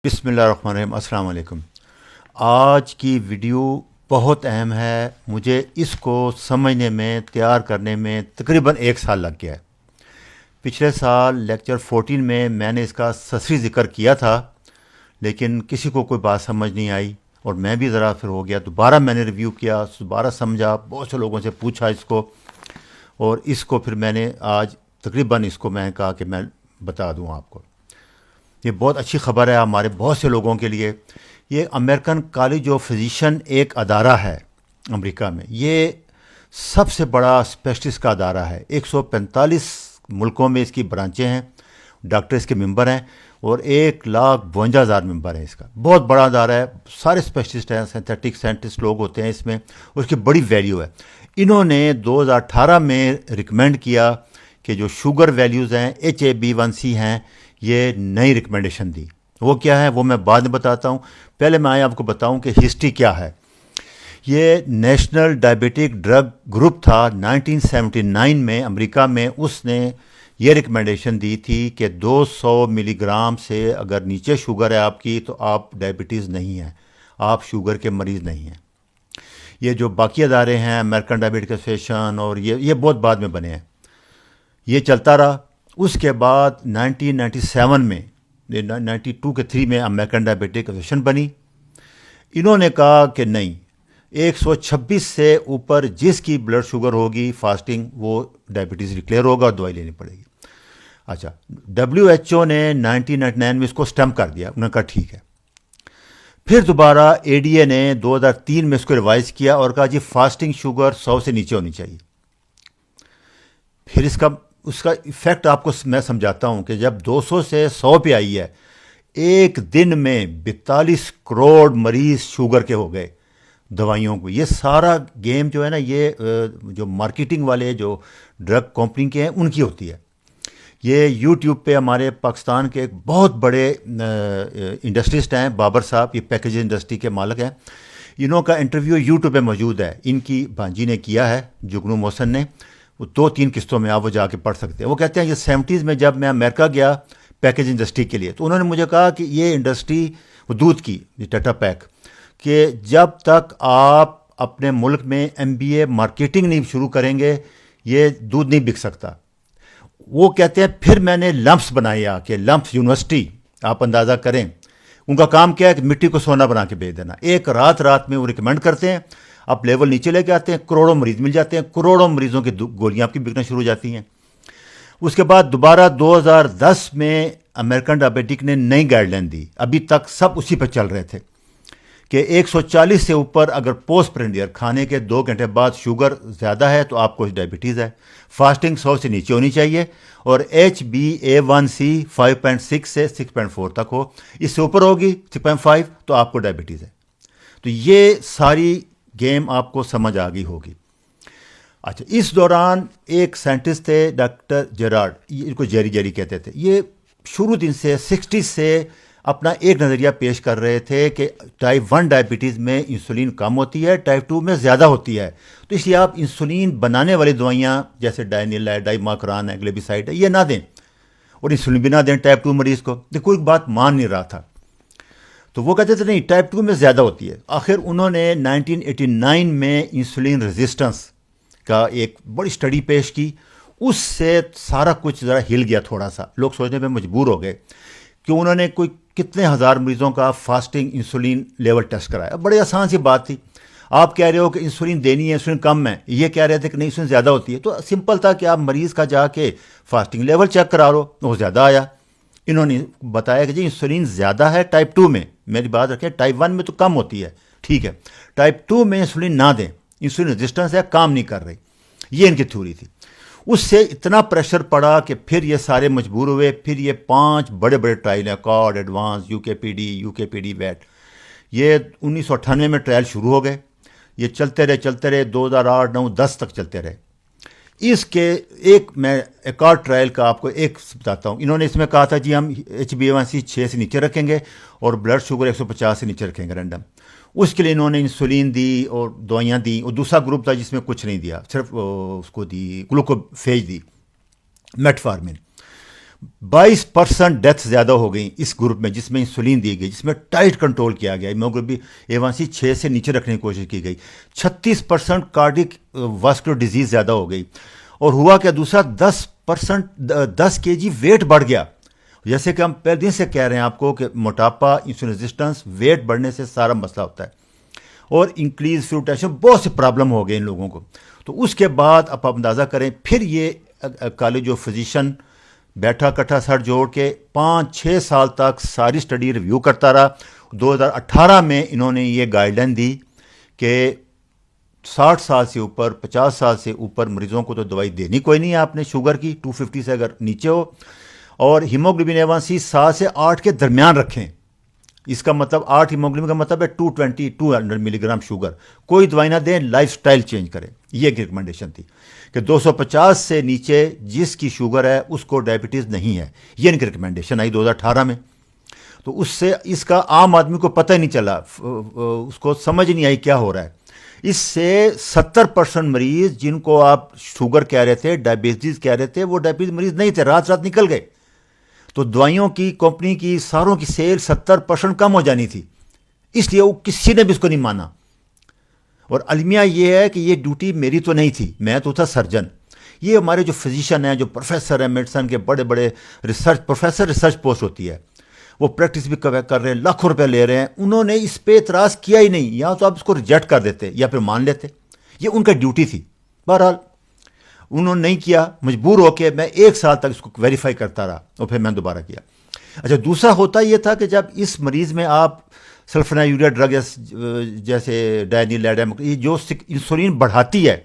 بسم اللہ الرحمن الرحیم۔ السلام علیکم۔ آج کی ویڈیو بہت اہم ہے، مجھے اس کو سمجھنے میں، تیار کرنے میں تقریباً 1 سال لگ گیا ہے۔ پچھلے سال لیکچر 14 میں نے اس کا سسری ذکر کیا تھا، لیکن کسی کو کوئی بات سمجھ نہیں آئی اور میں بھی ذرا پھر ہو گیا، دوبارہ میں نے ریویو کیا، دوبارہ سمجھا، بہت سے لوگوں سے پوچھا اس کو، اور اس کو پھر میں نے آج تقریباً اس کو میں نے کہا کہ میں بتا دوں آپ کو۔ یہ بہت اچھی خبر ہے ہمارے بہت سے لوگوں کے لیے۔ یہ امریکن کالج آف فزیشین ایک ادارہ ہے امریکہ میں، یہ سب سے بڑا اسپیشلسٹ کا ادارہ ہے۔ 145 ملکوں میں اس کی برانچیں ہیں، ڈاکٹر اس کے ممبر ہیں، اور 1,52,000 ممبر ہیں اس کا۔ بہت بڑا ادارہ ہے، سارے اسپیشلسٹ ہیں، سینتھیٹک سائنٹسٹ لوگ ہوتے ہیں اس میں، اس کی بڑی ویلیو ہے۔ انہوں نے 2018 میں ریکمینڈ کیا کہ جو شوگر ویلیوز ہیں، HbA1c ہیں، یہ نئی ریکمنڈیشن دی۔ وہ کیا ہے وہ میں بعد میں بتاتا ہوں، پہلے میں آپ کو بتاؤں کہ ہسٹری کیا ہے۔ یہ نیشنل ڈائبیٹک ڈرگ گروپ تھا 1979 میں امریکہ میں، اس نے یہ ریکمنڈیشن دی تھی کہ 200 ملی گرام سے اگر نیچے شوگر ہے آپ کی تو آپ ڈائبٹیز نہیں ہیں، آپ شوگر کے مریض نہیں ہیں۔ یہ جو باقی ادارے ہیں، امریکن ڈائبیٹک ایسوسیشن، اور یہ بہت بعد میں بنے ہیں، یہ چلتا رہا۔ اس کے بعد 1997 میں 92 کے 3 میں امریکن ڈائبیٹک ایسوسیشن بنی۔ انہوں نے کہا کہ نہیں، 126 سے اوپر جس کی بلڈ شوگر ہوگی فاسٹنگ، وہ ڈائبٹیز ڈکلیئر ہوگا اور دوائی لینی پڑے گی۔ اچھا، WHO نے 1999 میں اس کو سٹمپ کر دیا، انہوں نے کہا ٹھیک ہے۔ پھر دوبارہ ADA نے 2003 میں اس کو ریوائز کیا اور کہا جی فاسٹنگ شوگر 100 سے نیچے ہونی چاہیے۔ پھر اس کا ایفیکٹ آپ کو میں سمجھاتا ہوں کہ جب 200 سے 100 پہ آئی ہے، ایک دن میں 42 کروڑ مریض شوگر کے ہو گئے دوائیوں کو۔ یہ سارا گیم جو ہے نا، یہ جو مارکیٹنگ والے جو ڈرگ کمپنی کے ہیں ان کی ہوتی ہے۔ یہ یوٹیوب پہ ہمارے پاکستان کے ایک بہت بڑے انڈسٹریسٹ ہیں، بابر صاحب، یہ پیکیج انڈسٹری کے مالک ہیں۔ انہوں کا انٹرویو یوٹیوب پہ موجود ہے، ان کی بھانجی نے کیا ہے، جگنو محسن نے، وہ 2-3 قسطوں میں آپ وہ جا کے پڑھ سکتے ہیں۔ وہ کہتے ہیں یہ 70s میں جب میں امریکہ گیا پیکیج انڈسٹری کے لیے، تو انہوں نے مجھے کہا کہ یہ انڈسٹری، وہ دودھ کی، ٹاٹا پیک، کہ جب تک آپ اپنے ملک میں MBA مارکیٹنگ نہیں شروع کریں گے یہ دودھ نہیں بک سکتا۔ وہ کہتے ہیں پھر میں نے لمپس بنائے، کہ لمپس یونیورسٹی، آپ اندازہ کریں ان کا کام کیا ہے کہ مٹی کو سونا بنا کے بیچ دینا۔ ایک رات میں وہ ریکمینڈ کرتے ہیں، آپ لیول نیچے لے کے آتے ہیں، کروڑوں مریض مل جاتے ہیں، کروڑوں مریضوں کی گولیاں آپ کی بکنا شروع ہو جاتی ہیں۔ اس کے بعد دوبارہ 2010 میں امریکن ڈائبیٹک نے نئی گائیڈ لائن دی، ابھی تک سب اسی پہ چل رہے تھے، کہ 140 سے اوپر اگر پوسٹ پرنڈیئر کھانے کے 2 گھنٹے بعد شوگر زیادہ ہے تو آپ کو ڈائبٹیز ہے۔ فاسٹنگ 100 سے نیچے ہونی چاہیے، اور HbA1c 5.6 سے 6.4 تک ہو، اس سے اوپر ہوگی 6.5 تو آپ کو ڈائبٹیز ہے۔ تو یہ ساری گیم آپ کو سمجھ آ گئی ہوگی۔ اچھا، اس دوران ایک سائنٹسٹ تھے ڈاکٹر جیرارڈ، ان کو جیری کہتے تھے، یہ شروع دن سے 60 سے اپنا ایک نظریہ پیش کر رہے تھے کہ ٹائپ 1 ڈائبٹیز میں انسولین کم ہوتی ہے، ٹائپ 2 میں زیادہ ہوتی ہے، تو اس لیے آپ انسولین بنانے والی دوائیاں جیسے ڈائنل ہے، ڈائماکران ہے، گلیبیسائڈ ہے، یہ نہ دیں، اور انسولین بھی نہ دیں ٹائپ 2 مریض کو۔ دیکھو ایک بات مان نہیں رہا تھا، تو وہ کہتے تھے نہیں ٹائپ 2 میں زیادہ ہوتی ہے۔ آخر انہوں نے 1989 میں انسولین ریزسٹنس کا ایک بڑی اسٹڈی پیش کی، اس سے سارا کچھ ذرا ہل گیا تھوڑا سا، لوگ سوچنے پہ مجبور ہو گئے کہ انہوں نے کوئی کتنے ہزار مریضوں کا فاسٹنگ انسولین لیول ٹیسٹ کرایا۔ بڑی آسان سی بات تھی، آپ کہہ رہے ہو کہ انسولین دینی ہے، انسولین کم ہے، یہ کہہ رہے تھے کہ نہیں انسولین زیادہ ہوتی ہے، تو سمپل تھا کہ آپ مریض کا جا کے فاسٹنگ لیول چیک کرا لو، وہ زیادہ آیا۔ انہوں نے بتایا کہ جی انسولین زیادہ ہے ٹائپ 2 میں، میری بات رکھیں، ٹائپ 1 میں تو کم ہوتی ہے، ٹھیک ہے، ٹائپ 2 میں انسولین نہ دیں، انسولین ریزسٹنس ہے، کام نہیں کر رہی، یہ ان کی تھیوری تھی۔ اس سے اتنا پریشر پڑا کہ پھر یہ سارے مجبور ہوئے، پھر یہ 5 بڑے ٹرائل ہیں، کارڈ، ایڈوانس، UKPD ویٹ، یہ 1998 میں ٹرائل شروع ہو گئے، یہ چلتے رہے 2008 9 10 تک چلتے رہے۔ اس کے میں ایک اور ٹرائل کا آپ کو ایک بتاتا ہوں۔ انہوں نے اس میں کہا تھا جی ہم HbA1c 6 سے نیچے رکھیں گے اور بلڈ شوگر 150 سے نیچے رکھیں گے رینڈم۔ اس کے لیے انہوں نے انسولین دی اور دوائیاں دیں، اور دوسرا گروپ تھا جس میں کچھ نہیں دیا، صرف اس کو دی گلوکوفیج دی، میٹفارمن۔ 22% ڈیتھ زیادہ ہو گئی اس گروپ میں جس میں انسولین دی گئی، جس میں ٹائٹ کنٹرول کیا گیا، ہیموگلوبن A1C 6 سے نیچے رکھنے کی کوشش کی گئی، 36% کارڈک واسکولر ڈیزیز زیادہ ہو گئی، اور ہوا کیا دوسرا 10 kg ویٹ بڑھ گیا. جیسے کہ ہم پہلے دن سے کہہ رہے ہیں آپ کو کہ موٹاپا، انسولین ریزسٹنس، ویٹ بڑھنے سے سارا مسئلہ ہوتا ہے، اور انکریز فیوڈ ٹینشن، بہت سے پرابلم ہو گئے ان لوگوں کو. تو اس کے بعد اب آپ اندازہ کریں، پھر یہ کالج آف فزیشن بیٹھا کٹھا سر جوڑ کے 5-6 سال تک ساری اسٹڈی ریویو کرتا رہا. 2018 میں انہوں نے یہ گائیڈ لائن دی کہ 60 سال سے اوپر، 50 سال سے اوپر مریضوں کو تو دوائی دینی کوئی نہیں ہے آپ نے شوگر کی، 250 سے اگر نیچے ہو، اور ہیموگلوبن A1C 7 سے 8 کے درمیان رکھیں. اس کا مطلب 8 ہیموگلوبن کا مطلب ہے 200 ملی گرام شوگر. کوئی دوائی نہ دیں، لائف سٹائل چینج کریں. یہ ایک ریکمنڈیشن تھی کہ 250 سے نیچے جس کی شوگر ہے اس کو ڈائبٹیز نہیں ہے. یہ ان کی ریکمنڈیشن آئی 2018 میں. تو اس سے اس کا عام آدمی کو پتہ ہی نہیں چلا، اس کو سمجھ نہیں آئی کیا ہو رہا ہے. اس سے 70% مریض جن کو آپ شوگر کہہ رہے تھے، ڈائبٹیز کہہ رہے تھے، وہ ڈائبٹیز مریض نہیں تھے، رات رات نکل گئے. تو دوائیوں کی کمپنی کی ساروں کی سیل 70% کم ہو جانی تھی، اس لیے وہ کسی نے بھی اس کو نہیں مانا. اور المیہ یہ ہے کہ یہ ڈیوٹی میری تو نہیں تھی، میں تو تھا سرجن. یہ ہمارے جو فزیشین ہیں، جو پروفیسر ہیں میڈیسن کے، بڑے بڑے ریسرچ پوسٹ ہوتی ہے، وہ پریکٹس بھی کر رہے ہیں، لاکھوں روپے لے رہے ہیں، انہوں نے اس پہ اعتراض کیا ہی نہیں. یا تو آپ اس کو ریجیکٹ کر دیتے یا پھر مان لیتے، یہ ان کا ڈیوٹی تھی. بہرحال انہوں نے نہیں کیا، مجبور ہو کے میں 1 سال تک اس کو ویریفائی کرتا رہا، اور پھر میں دوبارہ کیا. اچھا، دوسرا ہوتا یہ تھا کہ جب اس مریض میں آپ سلفونام یوریا ڈرگ جیسے ڈائنیلیڈم، یہ جو انسولین بڑھاتی ہے،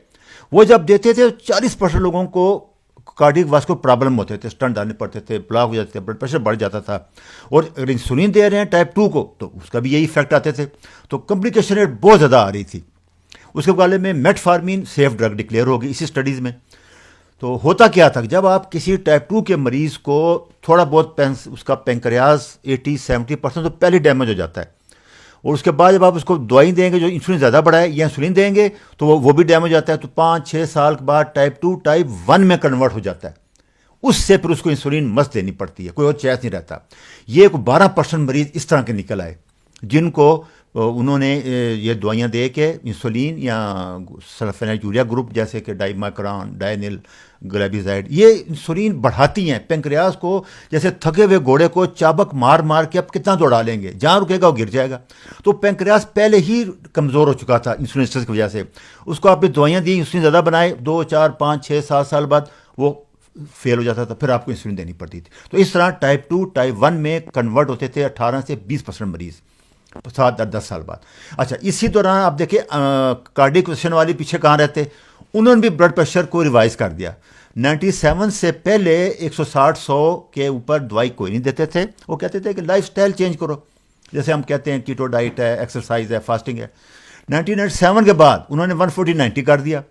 وہ جب دیتے تھے 40% لوگوں کو کارڈیک واسکولر پرابلم ہوتے تھے، اسٹنٹ ڈالنے پڑتے تھے، بلاک ہو جاتے تھے، بلڈ پریشر بڑھ جاتا تھا. اور اگر انسولین دے رہے ہیں ٹائپ 2 کو تو اس کا بھی یہی افیکٹ آتے تھے. تو کمپلیکیشن ریٹ بہت زیادہ آ رہی تھی. اس کے مقابلے میں metformin safe drug declare ہوگی اسی اسٹڈیز میں. تو ہوتا کیا تھا، جب آپ کسی ٹائپ 2 کے مریض کو تھوڑا بہت اس کا پینکریاز 80-70% تو پہلے ڈیمیج ہو جاتا ہے، اور اس کے بعد جب آپ اس کو دوائی دیں گے جو انسولین زیادہ بڑھائے یا انسولین دیں گے تو وہ بھی ڈیمیج ہو جاتا ہے. تو 5-6 سال کے بعد ٹائپ 2 ٹائپ 1 میں کنورٹ ہو جاتا ہے. اس سے پھر اس کو انسولین مست دینی پڑتی ہے، کوئی اور چوائس نہیں رہتا. یہ 12% مریض اس طرح کے نکل آئے جن کو انہوں نے یہ دوائیاں دے کے انسولین یا سلفونام یوریا گروپ جیسے کہ ڈائماکران، ڈائنل گلیبیزائڈ، یہ انسولین بڑھاتی ہیں پینکریاس کو. جیسے تھکے ہوئے گھوڑے کو چابک مار مار کے اب کتنا دوڑا لیں گے، جہاں رکے گا وہ گر جائے گا. تو پینکریاس پہلے ہی کمزور ہو چکا تھا انسولین ریزسٹنس کی وجہ سے. اس کو آپ نے دوائیاں دی، انسولین زیادہ بنائے، 2, 4, 5, 6, 7 سال بعد وہ فیل ہو جاتا تھا، پھر آپ کو انسولین دینی پڑتی تھی. تو اس طرح ٹائپ 2 ٹائپ 1 میں کنورٹ ہوتے تھے 18 سے 20% مریض 7-10 سال بعد. اچھا، اسی دوران آپ دیکھیں کارڈیک ویشن والے پیچھے کہاں رہتے، انہوں نے بھی بلڈ پریشر کو ریوائز کر دیا. 97 سے پہلے 160-100 کے اوپر دوائی کوئی نہیں دیتے تھے. وہ کہتے تھے کہ لائف سٹائل چینج کرو، جیسے ہم کہتے ہیں کیٹو ڈائٹ ہے، ایکسرسائز ہے، فاسٹنگ ہے. 1997 کے بعد انہوں نے 140-90 کر دیا.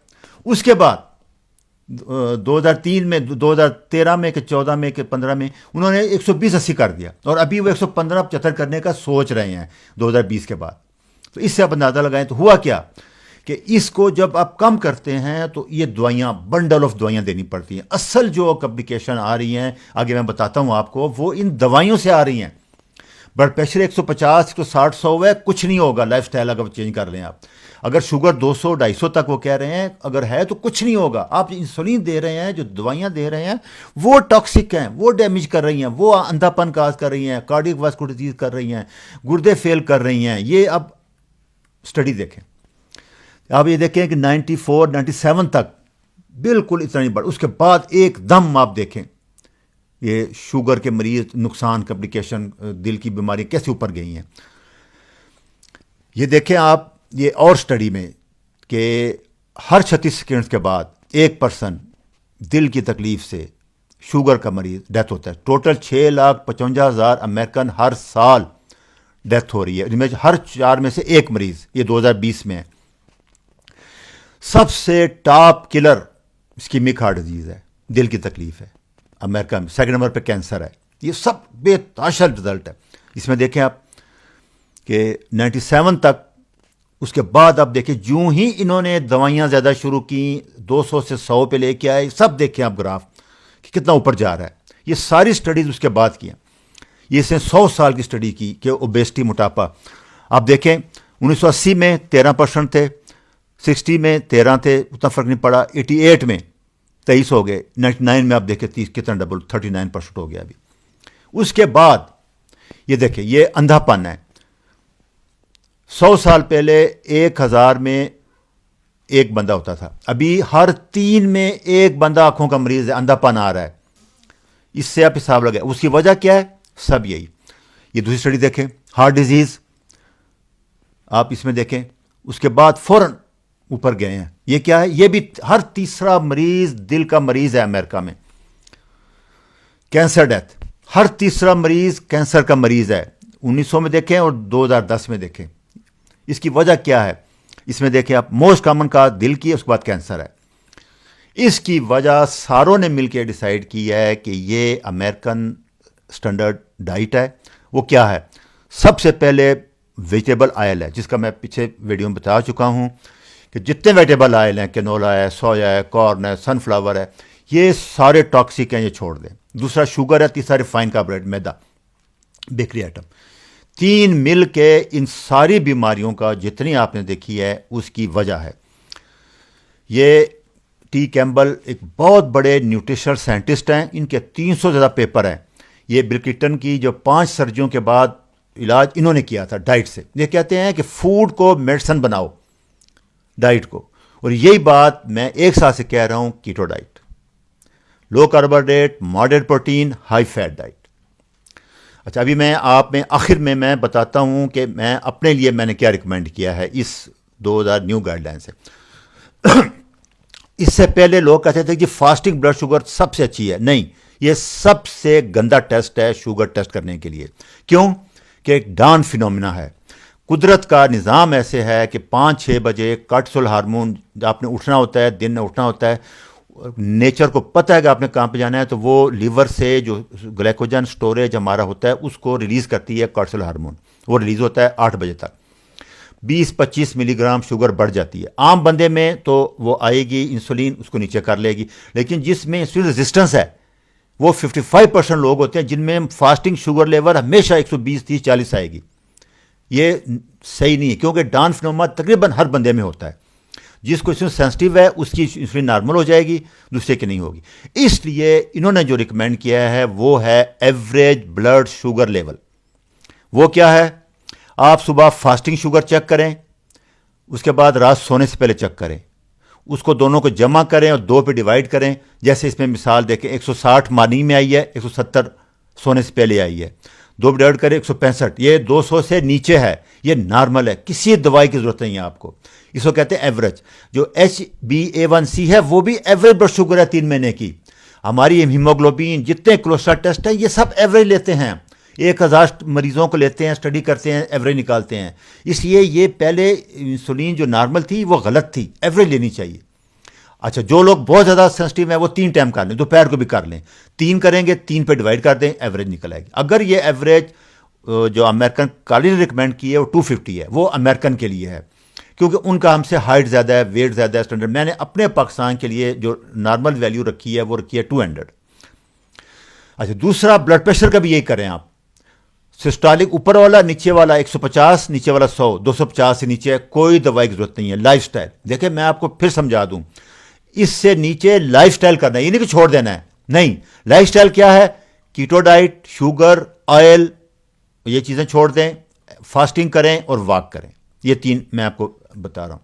اس کے بعد 2003 میں، 2013 میں کہ 14 میں کہ 15 میں انہوں نے 120-80 کر دیا، اور ابھی وہ 115-75 کرنے کا سوچ رہے ہیں 2020 کے بعد. تو اس سے آپ اندازہ لگائیں تو ہوا کیا کہ اس کو جب آپ کم کرتے ہیں تو یہ دوائیاں، بنڈل آف دوائیاں دینی پڑتی ہیں. اصل جو کمپلیکیشن آ رہی ہیں آگے میں بتاتا ہوں آپ کو، وہ ان دوائیوں سے آ رہی ہیں. بلڈ پریشر 150-160-100 ہے، کچھ نہیں ہوگا لائف سٹائل اگر چینج کر لیں آپ. اگر شوگر 200-250 تک وہ کہہ رہے ہیں اگر ہے تو کچھ نہیں ہوگا. آپ انسولین دے رہے ہیں، جو دوائیاں دے رہے ہیں وہ ٹاکسک ہیں، وہ ڈیمیج کر رہی ہیں، وہ اندھا پن کاز کر رہی ہیں، کارڈیک واسکولر ڈیزیز کر رہی ہیں، گردے فیل کر رہی ہیں. یہ اب اسٹڈی دیکھیں، آپ یہ دیکھیں کہ 94-97 تک بالکل اتنا نہیں بڑھ. اس کے بعد ایک دم آپ دیکھیں یہ شوگر کے مریض، نقصان، کمپلیکیشن، دل کی بیماری کیسے اوپر گئی ہیں. یہ دیکھیں آپ یہ اور اسٹڈی میں کہ ہر 36 سیکنڈز کے بعد 1% دل کی تکلیف سے شوگر کا مریض ڈیتھ ہوتا ہے. ٹوٹل 6,55,000 امریکن ہر سال ڈیتھ ہو رہی ہے، جن میں ہر 4 میں سے 1 مریض. یہ 2020 میں ہے. سب سے ٹاپ کلر اسکیمک ہارٹ ڈیزیز ہے، دل کی تکلیف ہے امریکہ میں. سیکنڈ نمبر پہ کینسر ہے. یہ سب بے تحاشا رزلٹ ہے. اس میں دیکھیں آپ کہ 97 تک، اس کے بعد آپ دیکھیں جوں ہی انہوں نے دوائیاں زیادہ شروع کی 200 سے 100 پہ لے کے آئے. سب دیکھیں آپ گراف کہ کتنا اوپر جا رہا ہے. یہ ساری اسٹڈیز اس کے بعد کی ہیں. یہ اس نے 100 سال کی اسٹڈی کی کہ اوبیسٹی موٹاپا. آپ دیکھیں 1980 میں 13% تھے, 60 میں 13 تھے, اتنا فرق نہیں پڑا, 88 میں 23 ہو گئے, 99 میں آپ دیکھیں 30 کتنا ڈبل 39% ہو گیا ابھی. اس کے بعد یہ دیکھیں یہ اندھا پن ہے. 100 سال پہلے 1000 میں ایک بندہ ہوتا تھا, ابھی ہر 3 میں ایک بندہ آنکھوں کا مریض ہے, اندھا پن آ رہا ہے. اس سے آپ حساب لگائیں, اس کی وجہ کیا ہے؟ سب یہی. یہ دوسری اسٹڈی دیکھیں, ہارٹ ڈیزیز, آپ اس میں دیکھیں, اس کے بعد فوراً اوپر گئے ہیں. یہ کیا ہے؟ یہ بھی ہر تیسرا مریض دل کا مریض ہے امریکہ میں. کینسر ڈیتھ, ہر تیسرا مریض کینسر کا مریض ہے. 1900 میں دیکھیں اور 2010 میں دیکھیں. اس کی وجہ کیا ہے؟ اس میں دیکھیں آپ, موسٹ کامن کا دل کی ہے, اس کے بعد کینسر ہے. اس کی وجہ ساروں نے مل کے ڈیسائیڈ کی ہے کہ یہ امریکن سٹینڈرڈ ڈائٹ ہے. وہ کیا ہے؟ سب سے پہلے ویجیٹیبل آئل ہے, جس کا میں پیچھے ویڈیو میں بتا چکا ہوں کہ جتنے ویجیٹیبل آئل ہیں, کینولا ہے, سویا ہے, کارن ہے, سن فلاور ہے, یہ سارے ٹاکسک ہیں, یہ چھوڑ دیں. دوسرا شوگر ہے, تیسرا ریفائن کاربوہائیڈریٹ, میدا, بیکری آئٹم. 3 مل کے ان ساری بیماریوں کا جتنی آپ نے دیکھی ہے اس کی وجہ ہے. یہ ٹی کیمبل ایک بہت بڑے نیوٹریشنل سائنٹسٹ ہیں, ان کے 300 سے زیادہ پیپر ہیں. یہ بل کلنٹن کی جو 5 سرجریوں کے بعد علاج انہوں نے کیا تھا ڈائٹ سے. یہ کہتے ہیں کہ فوڈ کو میڈیسن بناؤ, ڈائٹ کو. اور یہی بات میں ایک سال سے کہہ رہا ہوں, keto diet, low carbohydrate, moderate protein, high fat diet. اچھا, ابھی میں آپ میں آخر میں بتاتا ہوں کہ میں اپنے لیے میں نے کیا ریکمینڈ کیا ہے اس 2000 نیو گائیڈ لائن سے. اس سے پہلے لوگ کہتے تھے کہ فاسٹنگ بلڈ شوگر سب سے اچھی ہے. نہیں, یہ سب سے گندا ٹیسٹ ہے شوگر ٹیسٹ کرنے کے لیے. کیوں؟ کہ ایک ڈان فینومینا ہے. قدرت کا نظام ایسے ہے کہ 5-6 بجے کارٹیسول ہارمون آپ نے اٹھنا ہوتا ہے, دن میں اٹھنا ہوتا ہے. نیچر کو پتہ ہے کہ آپ نے کہاں پہ جانا ہے, تو وہ لیور سے جو گلیکوجن سٹوریج ہمارا ہوتا ہے اس کو ریلیز کرتی ہے کارٹیسول ہارمون. وہ ریلیز ہوتا ہے 8 بجے تک. 20-25 ملی گرام شوگر بڑھ جاتی ہے. عام بندے میں تو وہ آئے گی, انسولین اس کو نیچے کر لے گی, لیکن جس میں انسولین ریزسٹنس ہے وہ 55% لوگ ہوتے ہیں جن میں فاسٹنگ شوگر لیول ہمیشہ 120, 30, 40 آئے گی. یہ صحیح نہیں ہے, کیونکہ ڈان فینومینا تقریباً ہر بندے میں ہوتا ہے. جس کو انسولین سینسٹیو ہے اس کی انسولین نارمل ہو جائے گی, دوسرے کی نہیں ہوگی. اس لیے انہوں نے جو ریکمینڈ کیا ہے وہ ہے ایوریج بلڈ شوگر لیول. وہ کیا ہے؟ آپ صبح فاسٹنگ شوگر چیک کریں, اس کے بعد رات سونے سے پہلے چیک کریں, اس کو دونوں کو جمع کریں اور 2 پہ ڈیوائڈ کریں. جیسے اس میں مثال دیکھیں, 160 مارننگ میں آئی ہے, 170 سونے سے پہلے آئی ہے. 2 پہ ڈیوائڈ کریں 165, یہ 200 سے نیچے ہے, یہ نارمل ہے, کسی دوائی کی ضرورت نہیں ہے آپ کو. اس کو کہتے ہیں ایوریج. جو HbA1c ہے وہ بھی ایوریج بلڈ شوگر ہے 3 مہینے کی. ہماری ہیموگلوبین, جتنے کولیسٹرول ٹیسٹ ہیں یہ سب ایوریج لیتے ہیں. 1000 مریضوں کو لیتے ہیں, اسٹڈی کرتے ہیں, ایوریج نکالتے ہیں. اس لیے یہ پہلے انسولین جو نارمل تھی وہ غلط تھی, ایوریج لینی چاہیے. اچھا, جو لوگ بہت زیادہ سینسٹیو ہیں وہ 3 ٹائم کر لیں, دوپہر کو بھی کر لیں. 3 کریں گے, 3 پہ ڈیوائڈ کر دیں, ایوریج نکل آئے گی. اگر یہ ایوریج جو امریکن کالج نے ریکمینڈ کی ہے وہ 250 ہے, وہ امریکن کے لیے ہے, کیونکہ ان کا ہم سے ہائٹ زیادہ ہے, ویٹ زیادہ ہے, اسٹینڈرڈ. میں نے اپنے پاکستان کے لیے جو نارمل ویلیو رکھی ہے وہ رکھی ہے 200. اچھا, دوسرا بلڈ پریشر کا بھی یہی کریں آپ. سسٹالک اوپر والا, نیچے والا 150, نیچے والا 100, 250 سے نیچے کوئی دوائی کی ضرورت نہیں ہے. لائف سٹائل دیکھیں, میں آپ کو پھر سمجھا دوں, اس سے نیچے لائف سٹائل کرنا ہے, یہ نہیں کہ چھوڑ دینا ہے. نہیں, لائف سٹائل کیا ہے؟ کیٹو ڈائٹ, شوگر, آئل, یہ چیزیں چھوڑ دیں, فاسٹنگ کریں اور واک کریں. یہ 3 میں آپ کو بتا رہا ہوں.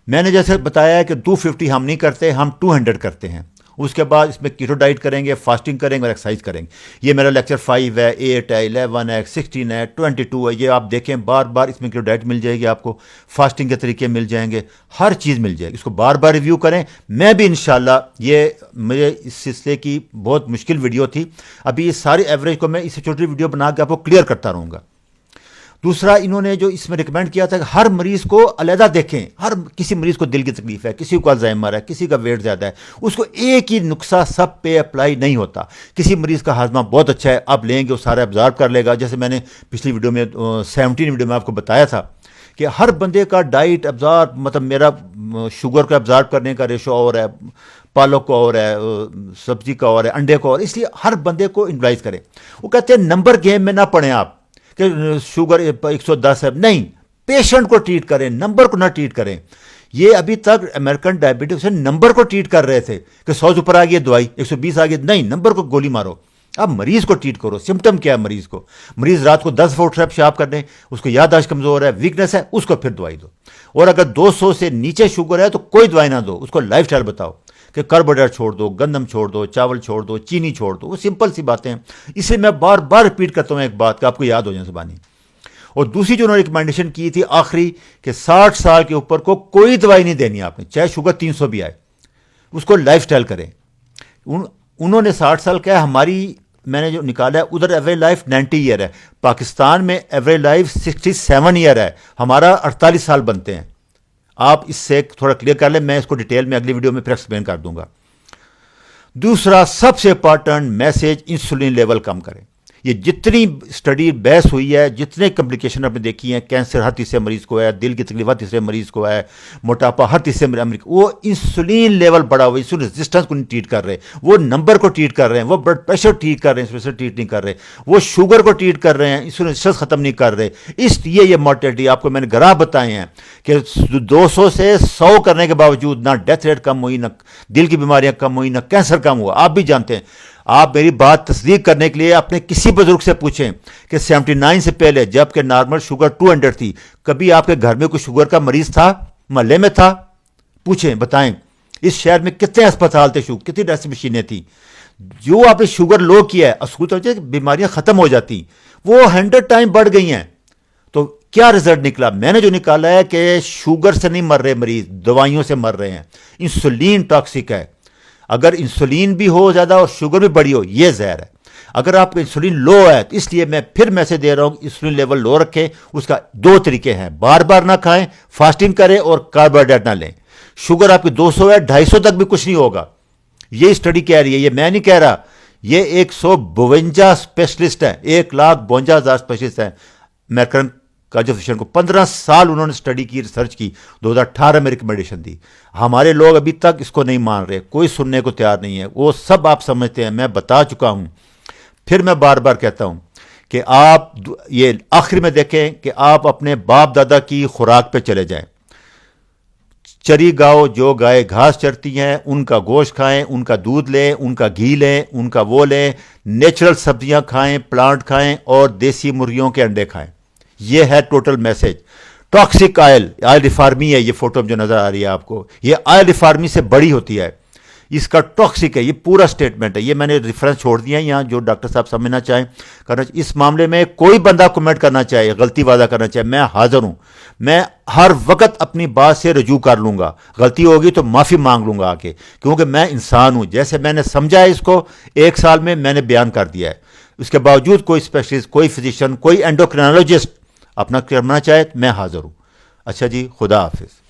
میں نے جیسے بتایا ہے کہ 250 ہم نہیں کرتے, ہم 200 کرتے ہیں. اس کے بعد اس میں کیٹو ڈائٹ کریں گے, فاسٹنگ کریں گے اور ایکسرسائز کریں گے. یہ میرا لیکچر 5 ہے, 8 ہے, 11 ہے, 16 ہے, 22 ہے. یہ آپ دیکھیں بار بار, اس میں کیٹو ڈائٹ مل جائے گی آپ کو, فاسٹنگ کے طریقے مل جائیں گے, ہر چیز مل جائے گی. اس کو بار بار ریویو کریں. میں بھی انشاءاللہ, یہ مجھے اس سلسلے کی بہت مشکل ویڈیو تھی, ابھی یہ ساری ایوریج کو میں اس سے چھوٹی ویڈیو بنا کے آپ کو کلیئر کرتا رہوں گا. دوسرا, انہوں نے جو اس میں ریکمینڈ کیا تھا کہ ہر مریض کو علیحدہ دیکھیں. ہر کسی مریض کو دل کی تکلیف ہے, کسی کو الزائمر ہے, کسی کا ویٹ زیادہ ہے, اس کو ایک ہی نسخہ سب پہ اپلائی نہیں ہوتا. کسی مریض کا ہاضمہ بہت اچھا ہے, آپ لیں گے وہ سارا ابزارب کر لے گا. جیسے میں نے پچھلی ویڈیو میں 17 ویڈیو میں آپ کو بتایا تھا کہ ہر بندے کا ڈائٹ ابزارب، مطلب میرا شوگر کا ابزارب کرنے کا ریشو اور ہے، پالک کا اور ہے، سبزی کا اور ہے، انڈے کا اور، اس لیے ہر بندے کو انوائز کریں. وہ کہتے ہیں نمبر گیم میں نہ پڑیں آپ کہ شوگر 110 ہے، نہیں، پیشنٹ کو ٹریٹ کریں، نمبر کو نہ ٹریٹ کریں. یہ ابھی تک امریکن ڈائبٹک سے نمبر کو ٹریٹ کر رہے تھے کہ 100 سے اوپر آ گئی دوائی، 120 آ گئی، نہیں، نمبر کو گولی مارو. اب مریض کو ٹریٹ کرو، سمٹم کیا ہے مریض کو. مریض رات کو 10 دفعہ اٹھ رہا ہے پیشاب کرنے، اس کو یادداشت کمزور ہے، ویکنس ہے، اس کو پھر دوائی دو. اور اگر 200 سے نیچے شوگر ہے تو کوئی دوائی نہ دو، اس کو لائف سٹائل بتاؤ کہ کاربوہائیڈریٹ چھوڑ دو، گندم چھوڑ دو، چاول چھوڑ دو، چینی چھوڑ دو. وہ سمپل سی باتیں ہیں. اس لیے میں بار بار رپیٹ کرتا ہوں ایک بات کہ آپ کو یاد ہو جائے زبانی. اور دوسری جو انہوں نے ریکمینڈیشن کی تھی آخری کہ 60 سال کے اوپر کو کوئی دوائی نہیں دینی آپ نے، چاہے شوگر 300 بھی آئے، اس کو لائف سٹائل کریں. انہوں نے 60 سال کا ہے، ہماری میں نے جو نکالا ہے ادھر ایوریج لائف 90 ایئر ہے، پاکستان میں ایوریج لائف 67 ایئر ہے، ہمارا 48 سال بنتے ہیں. آپ اس سے تھوڑا کلیئر کر لیں، میں اس کو ڈیٹیل میں اگلی ویڈیو میں پھر ایکسپلین کر دوں گا. دوسرا سب سے امپارٹنٹ میسج، انسولین لیول کم کریں. یہ جتنی اسٹڈی بحث ہوئی ہے، جتنے کمپلیکیشن آپ نے دیکھی ہیں، کینسر ہر تیسرے مریض کو ہے، دل کی تکلیف ہر تیسرے مریض کو ہے، موٹاپا ہر تیسرے مریض کو، وہ انسولین لیول بڑا ہوا، انسولین ریزسٹنس کو نہیں ٹریٹ کر رہے، وہ نمبر کو ٹریٹ کر رہے ہیں، وہ بلڈ پریشر ٹریٹ کر رہے ہیں، اسپیشل ٹریٹ نہیں کر رہے، وہ شوگر کو ٹریٹ کر رہے ہیں، انسولین ریزسٹنس ختم نہیں کر رہے. اس لیے یہ مارٹیلٹی آپ کو میں نے گراف بتائے ہیں کہ 200 سے 100 کرنے کے باوجود نہ ڈیتھ ریٹ کم ہوئی، نہ دل کی بیماریاں کم ہوئی، نہ کینسر کم ہوا. آپ بھی جانتے ہیں. آپ میری بات تصدیق کرنے کے لیے اپنے کسی بزرگ سے پوچھیں کہ 79 سے پہلے جب کہ نارمل شوگر 200 تھی، کبھی آپ کے گھر میں کوئی شوگر کا مریض تھا؟ محلے میں تھا؟ پوچھیں، بتائیں. اس شہر میں کتنے اسپتال تھے، کتنی ڈائلسس مشینیں تھیں؟ جو آپ نے شوگر لو کیا ہے، اصول طور سے بیماریاں ختم ہو جاتی، وہ 100 ٹائم بڑھ گئی ہیں. تو کیا رزلٹ نکلا؟ میں نے جو نکالا ہے کہ شوگر سے نہیں مر رہے مریض، دوائیوں سے مر رہے ہیں. انسولین ٹاکسک ہے. اگر انسولین بھی ہو زیادہ اور شوگر بھی بڑی ہو، یہ زہر ہے. اگر آپ کا انسولین لو ہے تو اس لیے میں پھر میسج دے رہا ہوں، انسولین لیول لو رکھیں. اس کا 2 طریقے ہیں، بار بار نہ کھائیں، فاسٹنگ کریں اور کاربوہائیڈریٹ نہ لیں. شوگر آپ کی 200 ہے، 250 تک بھی کچھ نہیں ہوگا. یہ اسٹڈی کہہ رہی ہے، یہ میں نہیں کہہ رہا. یہ 152 اسپیشلسٹ ہیں، 1,52,000 اسپیشلسٹ ہیں. امیرکن کالج آف فزیشین کو 15 سال انہوں نے اسٹڈی کی، ریسرچ کی، 2018 میں ریکمنڈیشن دی. ہمارے لوگ ابھی تک اس کو نہیں مان رہے، کوئی سننے کو تیار نہیں ہے. وہ سب آپ سمجھتے ہیں، میں بتا چکا ہوں. پھر میں بار بار کہتا ہوں کہ آپ یہ آخر میں دیکھیں کہ آپ اپنے باپ دادا کی خوراک پہ چلے جائیں. چری گاؤ، جو گائے گھاس چرتی ہیں، ان کا گوشت کھائیں، ان کا دودھ لیں، ان کا گھی لیں، ان کا وہ لیں. نیچرل سبزیاں کھائیں، پلانٹ کھائیں اور دیسی مرغیوں کے انڈے کھائیں. یہ ہے ٹوٹل میسج. ٹاکسک آئل ریفارمی ہے، یہ فوٹو جو نظر آ رہی ہے آپ کو، یہ آئل ریفارمی سے بڑی ہوتی ہے. اس کا ٹاکسک ہے، یہ پورا سٹیٹمنٹ ہے. یہ میں نے ریفرنس چھوڑ دیا ہے یہاں، جو ڈاکٹر صاحب سمجھنا چاہیں کرنا. اس معاملے میں کوئی بندہ کمنٹ کرنا چاہے، غلطی وعدہ کرنا چاہے، میں حاضر ہوں. میں ہر وقت اپنی بات سے رجوع کر لوں گا. غلطی ہوگی تو معافی مانگ لوں گا آ کے، کیونکہ میں انسان ہوں. جیسے میں نے سمجھا ہے اس کو 1 سال میں نے بیان کر دیا ہے. اس کے باوجود کوئی اسپیشلسٹ، کوئی فزیشین، کوئی اینڈوکرینالوجسٹ اپنا کرنا چاہے، میں حاضر ہوں. اچھا جی، خدا حافظ.